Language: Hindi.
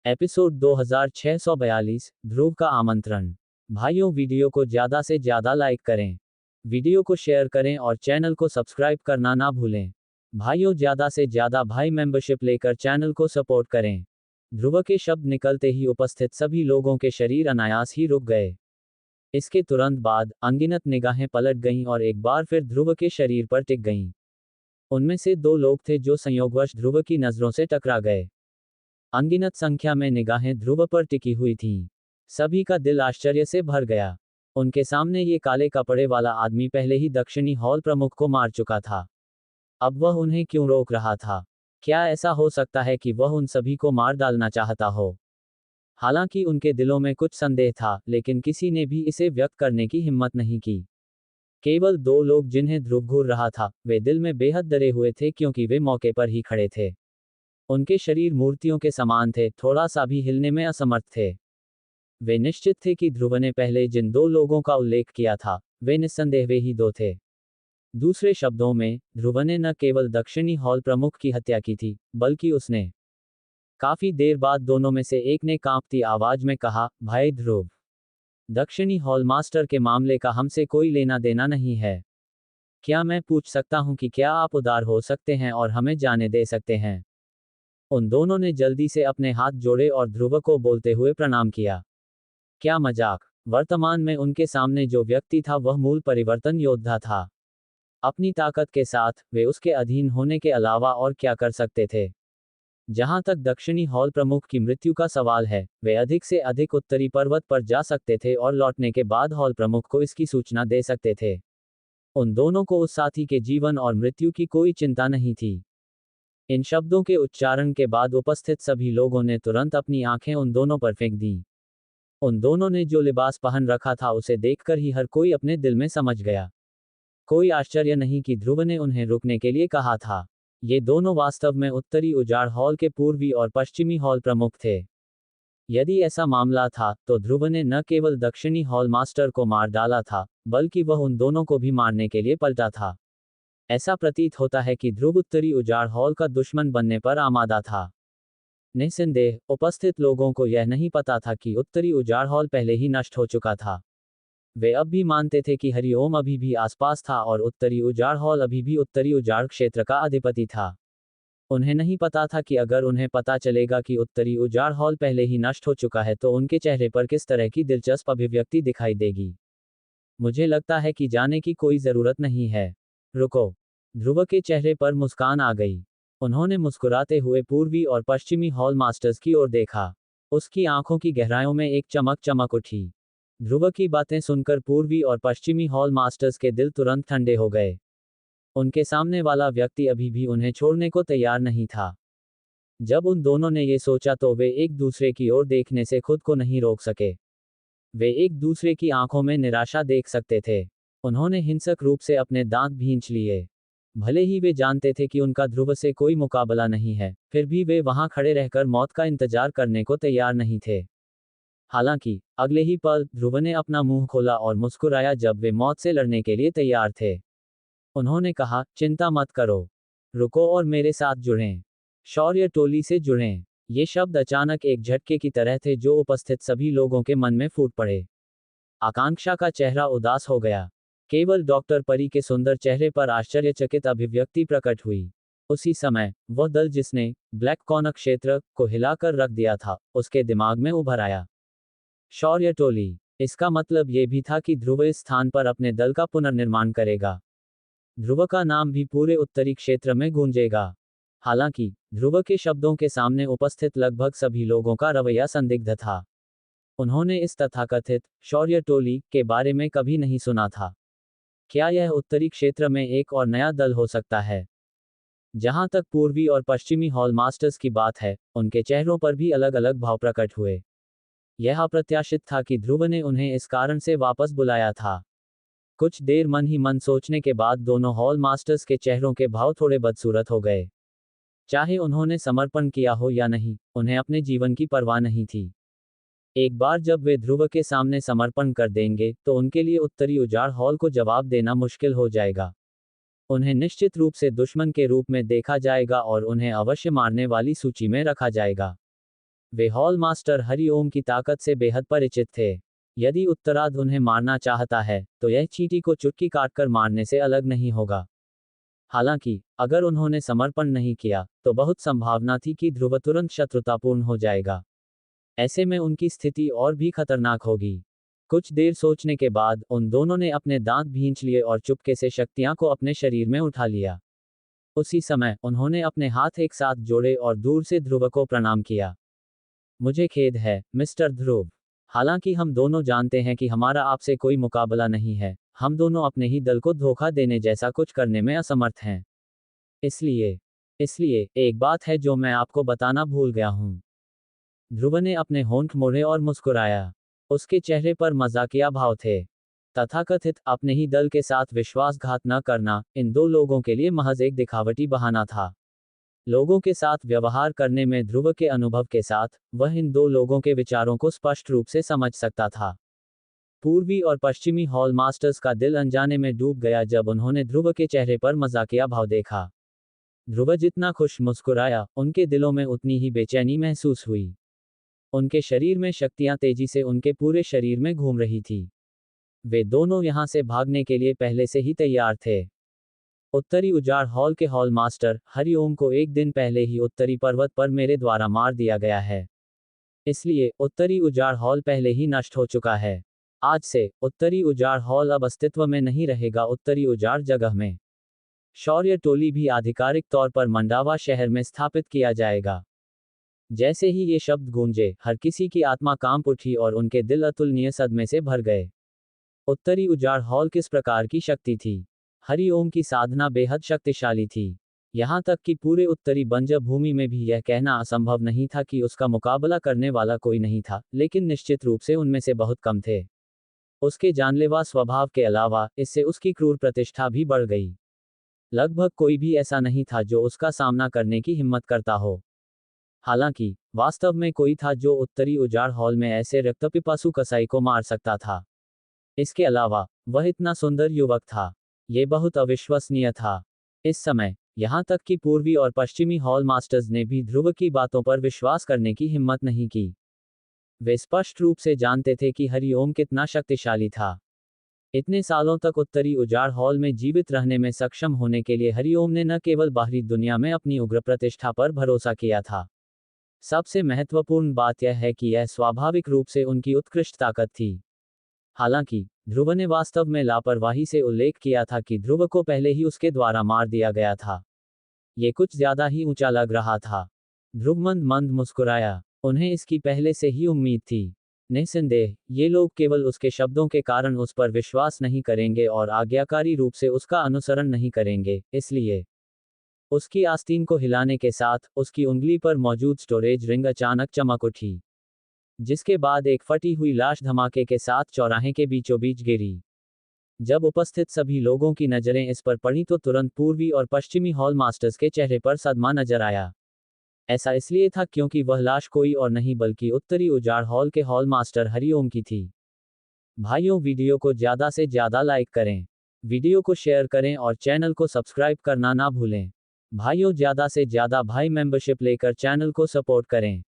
एपिसोड 2642 ध्रुव का आमंत्रण। भाइयों, वीडियो को ज़्यादा से ज़्यादा लाइक करें, वीडियो को शेयर करें और चैनल को सब्सक्राइब करना ना भूलें। भाइयों, ज़्यादा से ज़्यादा भाई मेंबरशिप लेकर चैनल को सपोर्ट करें। ध्रुव के शब्द निकलते ही उपस्थित सभी लोगों के शरीर अनायास ही रुक गए। इसके तुरंत बाद अनगिनत निगाहें पलट गईं और एक बार फिर ध्रुव के शरीर पर टिक गईं। उनमें से दो लोग थे जो संयोगवश ध्रुव की नज़रों से टकरा गए। अनगिनत संख्या में निगाहें ध्रुव पर टिकी हुई थीं। सभी का दिल आश्चर्य से भर गया। उनके सामने ये काले कपड़े वाला आदमी पहले ही दक्षिणी हॉल प्रमुख को मार चुका था। अब वह उन्हें क्यों रोक रहा था? क्या ऐसा हो सकता है कि वह उन सभी को मार डालना चाहता हो? हालांकि उनके दिलों में कुछ संदेह था, लेकिन किसी ने भी इसे व्यक्त करने की हिम्मत नहीं की। केवल दो लोग जिन्हें ध्रुव घूर रहा था, वे दिल में बेहद डरे हुए थे क्योंकि वे मौके पर ही खड़े थे। उनके शरीर मूर्तियों के समान थे, थोड़ा सा भी हिलने में असमर्थ थे। वे निश्चित थे कि ध्रुव ने पहले जिन दो लोगों का उल्लेख किया था, वे निस्संदेह वे ही दो थे। दूसरे शब्दों में, ध्रुव ने न केवल दक्षिणी हॉल प्रमुख की हत्या की थी, बल्कि उसने। काफी देर बाद दोनों में से एक ने कांपती आवाज में कहा, भाई ध्रुव, दक्षिणी हॉल मास्टर के मामले का हमसे कोई लेना देना नहीं है। क्या मैं पूछ सकता हूं कि क्या आप उदार हो सकते हैं और हमें जाने दे सकते हैं? उन दोनों ने जल्दी से अपने हाथ जोड़े और ध्रुव को बोलते हुए प्रणाम किया। क्या मजाक! वर्तमान में उनके सामने जो व्यक्ति था वह मूल परिवर्तन योद्धा था। अपनी ताकत के साथ वे उसके अधीन होने के अलावा और क्या कर सकते थे? जहां तक दक्षिणी हॉल प्रमुख की मृत्यु का सवाल है, वे अधिक से अधिक उत्तरी पर्वत पर जा सकते थे और लौटने के बाद हॉल प्रमुख को इसकी सूचना दे सकते थे। उन दोनों को उस साथी के जीवन और मृत्यु की कोई चिंता नहीं थी। इन शब्दों के उच्चारण के बाद उपस्थित सभी लोगों ने तुरंत अपनी आंखें उन दोनों पर फेंक दीं। उन दोनों ने जो लिबास पहन रखा था उसे देखकर ही हर कोई अपने दिल में समझ गया। कोई आश्चर्य नहीं कि ध्रुव ने उन्हें रुकने के लिए कहा था। ये दोनों वास्तव में उत्तरी उजाड़ हॉल के पूर्वी और पश्चिमी हॉल प्रमुख थे। यदि ऐसा मामला था, तो ध्रुव ने न केवल दक्षिणी हॉल मास्टर को मार डाला था, बल्कि वह उन दोनों को भी मारने के लिए पलटा था। ऐसा प्रतीत होता है कि ध्रुव उत्तरी उजाड़ हॉल का दुश्मन बनने पर आमादा था। निस्संदेह, उपस्थित लोगों को यह नहीं पता था कि उत्तरी उजाड़ हॉल पहले ही नष्ट हो चुका था। वे अब भी मानते थे कि हरिओम अभी भी आसपास था और उत्तरी उजाड़ हॉल अभी भी उत्तरी उजाड़ क्षेत्र का अधिपति था। उन्हें नहीं पता था कि अगर उन्हें पता चलेगा कि उत्तरी उजाड़ हॉल पहले ही नष्ट हो चुका है तो उनके चेहरे पर किस तरह की दिलचस्प अभिव्यक्ति दिखाई देगी। मुझे लगता है कि जाने की कोई जरूरत नहीं है। रुको। ध्रुव के चेहरे पर मुस्कान आ गई। उन्होंने मुस्कुराते हुए पूर्वी और पश्चिमी हॉल मास्टर्स की ओर देखा। उसकी आंखों की गहराइयों में एक चमक चमक उठी। ध्रुव की बातें सुनकर पूर्वी और पश्चिमी हॉल मास्टर्स के दिल तुरंत ठंडे हो गए। उनके सामने वाला व्यक्ति अभी भी उन्हें छोड़ने को तैयार नहीं था। जब उन दोनों ने ये सोचा तो वे एक दूसरे की ओर देखने से खुद को नहीं रोक सके। वे एक दूसरे की आंखों में निराशा देख सकते थे। उन्होंने हिंसक रूप से अपने दांत भींच लिए। भले ही वे जानते थे कि उनका ध्रुव से कोई मुकाबला नहीं है, फिर भी वे वहां खड़े रहकर मौत का इंतजार करने को तैयार नहीं थे। हालांकि अगले ही पल ध्रुव ने अपना मुंह खोला और मुस्कुराया जब वे मौत से लड़ने के लिए तैयार थे। उन्होंने कहा, चिंता मत करो, रुको और मेरे साथ जुड़ें। शौर्य टोली से जुड़ें। ये शब्द अचानक एक झटके की तरह थे जो उपस्थित सभी लोगों के मन में फूट पड़े। आकांक्षा का चेहरा उदास हो गया। केवल डॉक्टर परी के सुंदर चेहरे पर आश्चर्यचकित अभिव्यक्ति प्रकट हुई। उसी समय वह दल जिसने ब्लैक कॉर्नर क्षेत्र को हिलाकर रख दिया था, उसके दिमाग में उभर आया। शौर्य टोली। इसका मतलब ये भी था कि ध्रुव इस स्थान पर अपने दल का पुनर्निर्माण करेगा। ध्रुव का नाम भी पूरे उत्तरी क्षेत्र में गूंजेगा। हालांकि ध्रुव के शब्दों के सामने उपस्थित लगभग सभी लोगों का रवैया संदिग्ध था। उन्होंने इस तथाकथित शौर्य टोली के बारे में कभी नहीं सुना था। क्या यह उत्तरी क्षेत्र में एक और नया दल हो सकता है? जहां तक पूर्वी और पश्चिमी हॉल मास्टर्स की बात है, उनके चेहरों पर भी अलग अलग भाव प्रकट हुए। यह अप्रत्याशित था कि ध्रुव ने उन्हें इस कारण से वापस बुलाया था। कुछ देर मन ही मन सोचने के बाद दोनों हॉल मास्टर्स के चेहरों के भाव थोड़े बदसूरत हो गए। चाहे उन्होंने समर्पण किया हो या नहीं, उन्हें अपने जीवन की परवाह नहीं थी। एक बार जब वे ध्रुव के सामने समर्पण कर देंगे, तो उनके लिए उत्तरी उजाड़ हॉल को जवाब देना मुश्किल हो जाएगा। उन्हें निश्चित रूप से दुश्मन के रूप में देखा जाएगा और उन्हें अवश्य मारने वाली सूची में रखा जाएगा। वे हॉल मास्टर हरिओम की ताकत से बेहद परिचित थे। यदि उत्तरार्ध उन्हें मारना चाहता है, तो यह चींटी को चुटकी काटकर मारने से अलग नहीं होगा। हालांकि, अगर उन्होंने समर्पण नहीं किया, तो बहुत संभावना थी कि ध्रुव तुरंत शत्रुतापूर्ण हो जाएगा। ऐसे में उनकी स्थिति और भी खतरनाक होगी। कुछ देर सोचने के बाद उन दोनों ने अपने दांत भींच लिए और चुपके से शक्तियां को अपने शरीर में उठा लिया। उसी समय उन्होंने अपने हाथ एक साथ जोड़े और दूर से ध्रुव को प्रणाम किया। मुझे खेद है, मिस्टर ध्रुव। हालांकि हम दोनों जानते हैं कि हमारा आपसे कोई मुकाबला नहीं है, हम दोनों अपने ही दल को धोखा देने जैसा कुछ करने में असमर्थ हैं। इसलिए एक बात है जो मैं आपको बताना भूल गया हूं। ध्रुव ने अपने होंठ मोड़े और मुस्कुराया। उसके चेहरे पर मजाकिया भाव थे। तथाकथित अपने ही दल के साथ विश्वासघात न करना इन दो लोगों के लिए महज एक दिखावटी बहाना था। लोगों के साथ व्यवहार करने में ध्रुव के अनुभव के साथ, वह इन दो लोगों के विचारों को स्पष्ट रूप से समझ सकता था। पूर्वी और पश्चिमी हॉल मास्टर्स का दिल अनजाने में डूब गया जब उन्होंने ध्रुव के चेहरे पर मजाकिया भाव देखा। ध्रुव जितना खुश मुस्कुराया, उनके दिलों में उतनी ही बेचैनी महसूस हुई। उनके शरीर में शक्तियां तेजी से उनके पूरे शरीर में घूम रही थी। वे दोनों यहां से भागने के लिए पहले से ही तैयार थे। उत्तरी उजाड़ हॉल के हॉल मास्टर हरिओम को एक दिन पहले ही उत्तरी पर्वत पर मेरे द्वारा मार दिया गया है। इसलिए उत्तरी उजाड़ हॉल पहले ही नष्ट हो चुका है। आज से उत्तरी उजाड़ हॉल अब अस्तित्व में नहीं रहेगा। उत्तरी उजाड़ जगह में शौर्य टोली भी आधिकारिक तौर पर मंडावा शहर में स्थापित किया जाएगा। जैसे ही ये शब्द गूंजे, हर किसी की आत्मा कांप उठी और उनके दिल अतुलनीय सदमे से भर गए। उत्तरी उजाड़ हॉल किस प्रकार की शक्ति थी? हरिओम की साधना बेहद शक्तिशाली थी। यहां तक कि पूरे उत्तरी बंजर भूमि में भी यह कहना असंभव नहीं था कि उसका मुकाबला करने वाला कोई नहीं था, लेकिन निश्चित रूप से उनमें से बहुत कम थे। उसके जानलेवा स्वभाव के अलावा, इससे उसकी क्रूर प्रतिष्ठा भी बढ़ गई। लगभग कोई भी ऐसा नहीं था जो उसका सामना करने की हिम्मत करता हो। हालांकि, वास्तव में कोई था जो उत्तरी उजाड़ हॉल में ऐसे रक्तपिपासु कसाई को मार सकता था। इसके अलावा, वह इतना सुंदर युवक था। ये बहुत अविश्वसनीय था। इस समय, यहां तक कि पूर्वी और पश्चिमी हॉल मास्टर्स ने भी ध्रुव की बातों पर विश्वास करने की हिम्मत नहीं की। वे स्पष्ट रूप से जानते थे कि हरिओम कितना शक्तिशाली था। इतने सालों तक उत्तरी उजाड़ हॉल में जीवित रहने में सक्षम होने के लिए हरिओम ने न केवल बाहरी दुनिया में अपनी उग्र प्रतिष्ठा पर भरोसा किया था। सबसे महत्वपूर्ण बात यह है कि यह स्वाभाविक रूप से उनकी उत्कृष्ट ताकत थी। हालांकि, ध्रुव ने वास्तव में लापरवाही से उल्लेख किया था कि ध्रुव को पहले ही उसके द्वारा मार दिया गया था। ये कुछ ज्यादा ही ऊंचा लग रहा था। ध्रुव मंद मंद मुस्कुराया। उन्हें इसकी पहले से ही उम्मीद थी। निस्संदेह, ये लोग केवल उसके शब्दों के कारण उस पर विश्वास नहीं करेंगे और आज्ञाकारी रूप से उसका अनुसरण नहीं करेंगे, इसलिए उसकी आस्तीन को हिलाने के साथ, उसकी उंगली पर मौजूद स्टोरेज रिंग अचानक चमक उठी। जिसके बाद एक फटी हुई लाश धमाके के साथ चौराहे के बीचों बीच गिरी। जब उपस्थित सभी लोगों की नजरें इस पर पड़ी तो तुरंत पूर्वी और पश्चिमी हॉल मास्टर्स के चेहरे पर सदमा नजर आया। ऐसा इसलिए था क्योंकि वह लाश कोई और नहीं बल्कि उत्तरी उजाड़ हॉल के हॉल मास्टर हरिओम की थी। भाइयों, वीडियो को ज़्यादा से ज़्यादा लाइक करें, वीडियो को शेयर करें और चैनल को सब्सक्राइब करना ना भूलें। भाइयों, ज़्यादा से ज़्यादा भाई मेंबरशिप लेकर चैनल को सपोर्ट करें।